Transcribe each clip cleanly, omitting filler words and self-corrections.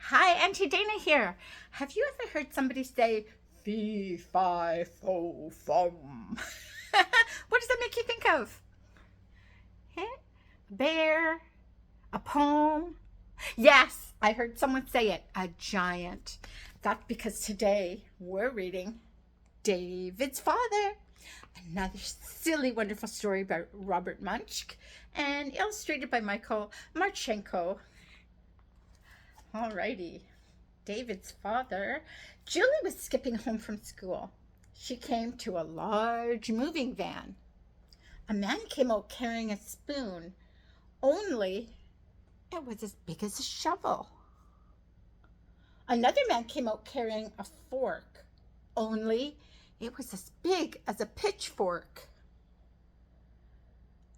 Hi, Auntie Dana here. Have you ever heard somebody say fee, fi, fo, fum? What does that make you think of? Eh? A bear? A poem? Yes, I heard someone say it. A giant. That's because today we're reading David's Father. Another silly, wonderful story by Robert Munsch and illustrated by Michael Martchenko. Alrighty. David's father. Julie was skipping home from school. She came to a large moving van. A man came out carrying a spoon, only it was as big as a shovel. Another man came out carrying a fork, only it was as big as a pitchfork.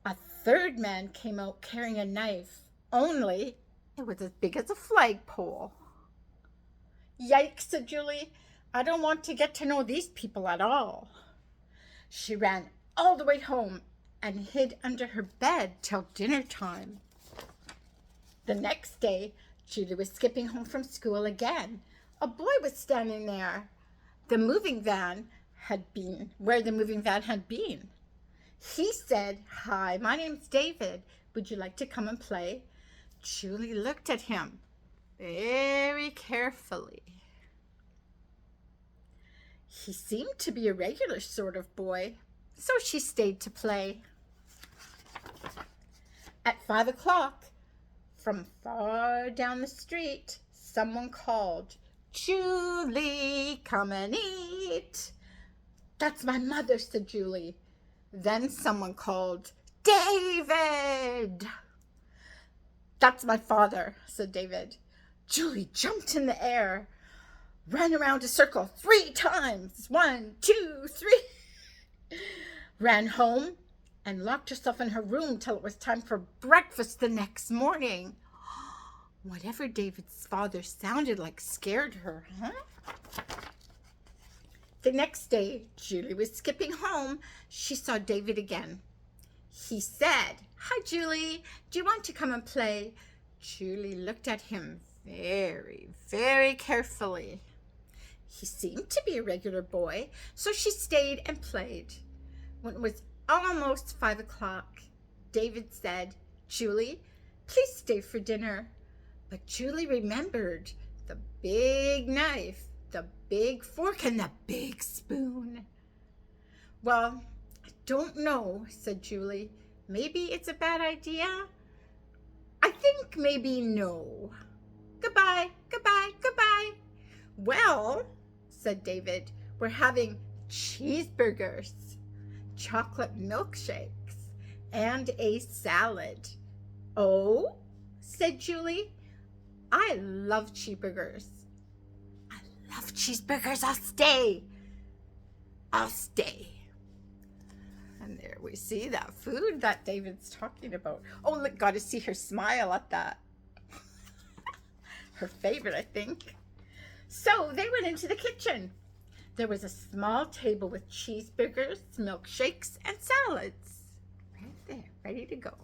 A third man came out carrying a knife, only it was as big as a flagpole. Yikes, said Julie. I don't want to get to know these people at all. She ran all the way home and hid under her bed till dinner time. The next day, Julie was skipping home from school again. A boy was standing there. The moving van had been where the moving van had been. He said, "Hi, my name's David. Would you like to come and play?" Julie looked at him very carefully. He seemed to be a regular sort of boy, so she stayed to play. At 5 o'clock, from far down the street, someone called, "Julie, come and eat." "That's my mother," said Julie. Then someone called, "David." "That's my father," said David. Julie jumped in the air, ran around a circle 3 times. 1, 2, 3. Ran home and locked herself in her room till it was time for breakfast the next morning. Whatever David's father sounded like scared her, The next day, Julie was skipping home. She saw David again. He said, "Hi, Julie. Do you want to come and play?" Julie looked at him very, very carefully. He seemed to be a regular boy, so she stayed and played. When it was almost 5 o'clock, David said, "Julie, please stay for dinner." But Julie remembered the big knife, the big fork, and the big spoon. "Well, I don't know," said Julie. "Maybe it's a bad idea. I think maybe no. Goodbye, goodbye, goodbye." "Well," said David, "we're having cheeseburgers, chocolate milkshakes, and a salad." "Oh," said Julie, "I love cheeseburgers." "I love cheeseburgers. I'll stay. I'll stay." And there we see that food that David's talking about. Oh, look, got to see her smile at that. Her favorite, I think. So they went into the kitchen. There was a small table with cheeseburgers, milkshakes, and salads. Right there, ready to go.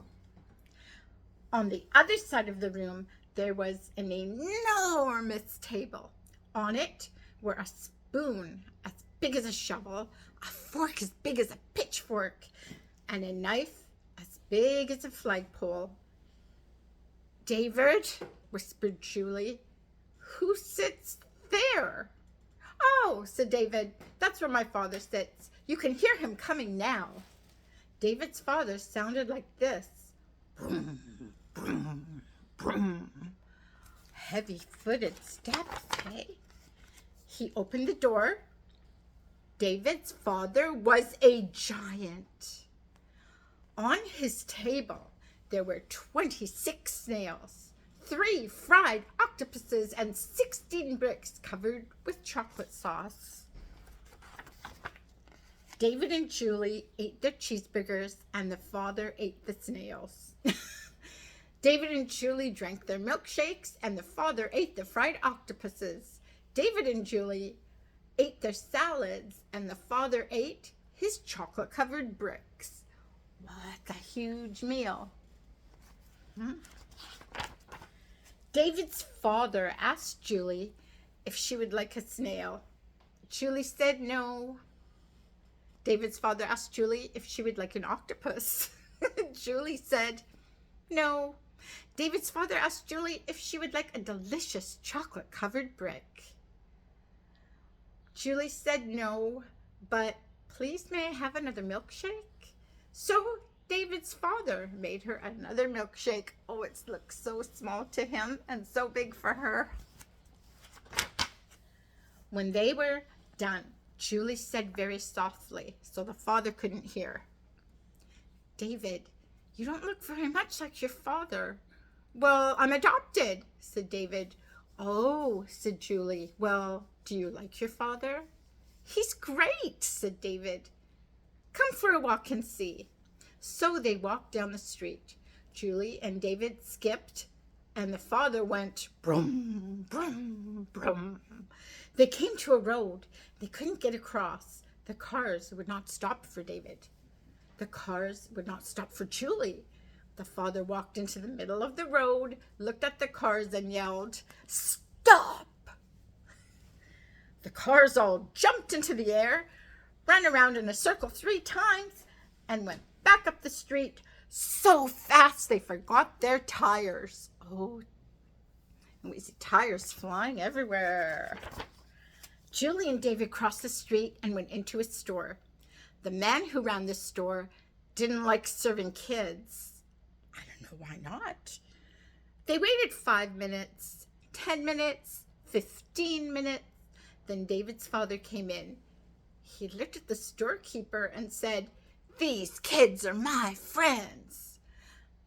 On the other side of the room, there was an enormous table. On it were a spoon as big as a shovel, a fork as big as a pitchfork, and a knife as big as a flagpole. "David," whispered Julie, "who sits there?" "Oh," said David, "that's where my father sits. You can hear him coming now." David's father sounded like this. Broom, broom, broom. Heavy-footed steps, eh? He opened the door. David's father was a giant. On his table, there were 26 snails, 3 fried octopuses, and 16 bricks covered with chocolate sauce. David and Julie ate their cheeseburgers, and the father ate the snails. David and Julie drank their milkshakes, and the father ate the fried octopuses. David and Julie ate their salads, and the father ate his chocolate-covered bricks. What a huge meal. David's father asked Julie if she would like a snail. Julie said no. David's father asked Julie if she would like an octopus. Julie said no. David's father asked Julie if she would like a delicious chocolate-covered brick. Julie said no, but please may I have another milkshake? So David's father made her another milkshake. Oh, it looks so small to him and so big for her. When they were done, Julie said very softly, so the father couldn't hear, David, you don't look very much like your father. Well, I'm adopted, said David. Oh, said Julie. Well, do you like your father? He's great, said David. Come for a walk and see. So they walked down the street. Julie and David skipped, and the father went brum, brum, brum. They came to a road. They couldn't get across. The cars would not stop for David. The cars would not stop for Julie. The father walked into the middle of the road, looked at the cars, and yelled, Stop! The cars all jumped into the air, ran around in a circle 3 times, and went back up the street so fast they forgot their tires. Oh, we see tires flying everywhere. Julie and David crossed the street and went into a store. The man who ran the store didn't like serving kids. I don't know why not. They waited 5 minutes, 10 minutes, 15 minutes. Then David's father came in. He looked at the storekeeper and said, These kids are my friends.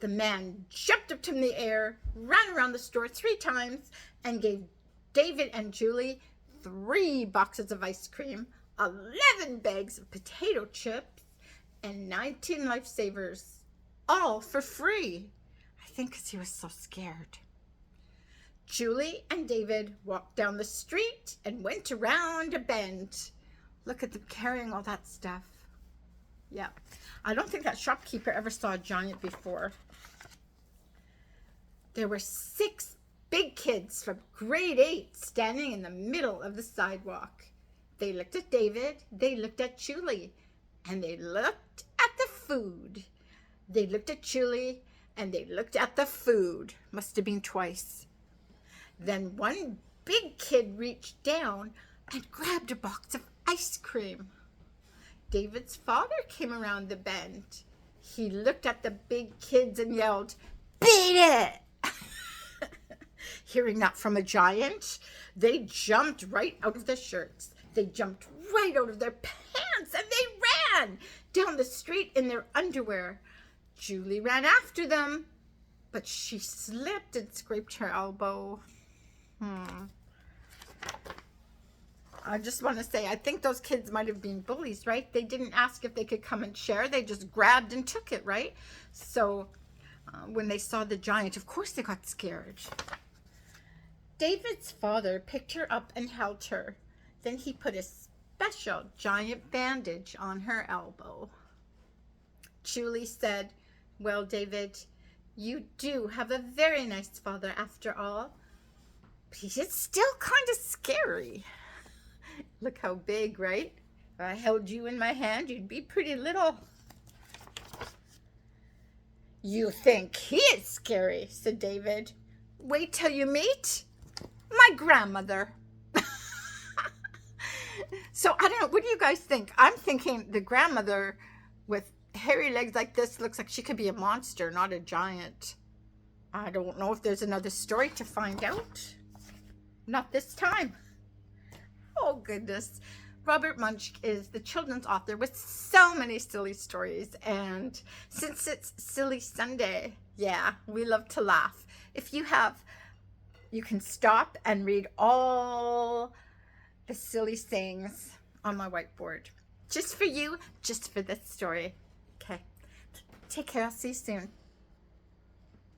The man jumped up in the air, ran around the store 3 times, and gave David and Julie 3 boxes of ice cream, 11 bags of potato chips, and 19 lifesavers, all for free. I think because he was so scared. Julie and David walked down the street and went around a bend. Look at them carrying all that stuff. Yeah, I don't think that shopkeeper ever saw a giant before. There were 6 big kids from grade 8 standing in the middle of the sidewalk. They looked at David, they looked at Julie, and they looked at the food. They looked at Julie, and they looked at the food. Must have been twice. Then one big kid reached down and grabbed a box of ice cream. David's father came around the bend. He looked at the big kids and yelled, Beat it! Hearing that from a giant, they jumped right out of their shirts. They jumped right out of their pants, and they ran down the street in their underwear. Julie ran after them, but she slipped and scraped her elbow. I just want to say, I think those kids might have been bullies, right? They didn't ask if they could come and share. They just grabbed and took it, right? So when they saw the giant, of course they got scared. David's father picked her up and held her. Then he put a special giant bandage on her elbow. Julie said, Well, David, you do have a very nice father after all. But he's still kind of scary. Look how big, right? If I held you in my hand, you'd be pretty little. You think he is scary, said David. Wait till you meet my grandmother. So, I don't know, what do you guys think? I'm thinking the grandmother with hairy legs like this looks like she could be a monster, not a giant. I don't know if there's another story to find out. Not this time. Oh, goodness. Robert Munsch is the children's author with so many silly stories. And since it's Silly Sunday, yeah, we love to laugh. If you have, you can stop and read all the silly sayings on my whiteboard. Just for you, just for this story. Okay. Take care. I'll see you soon.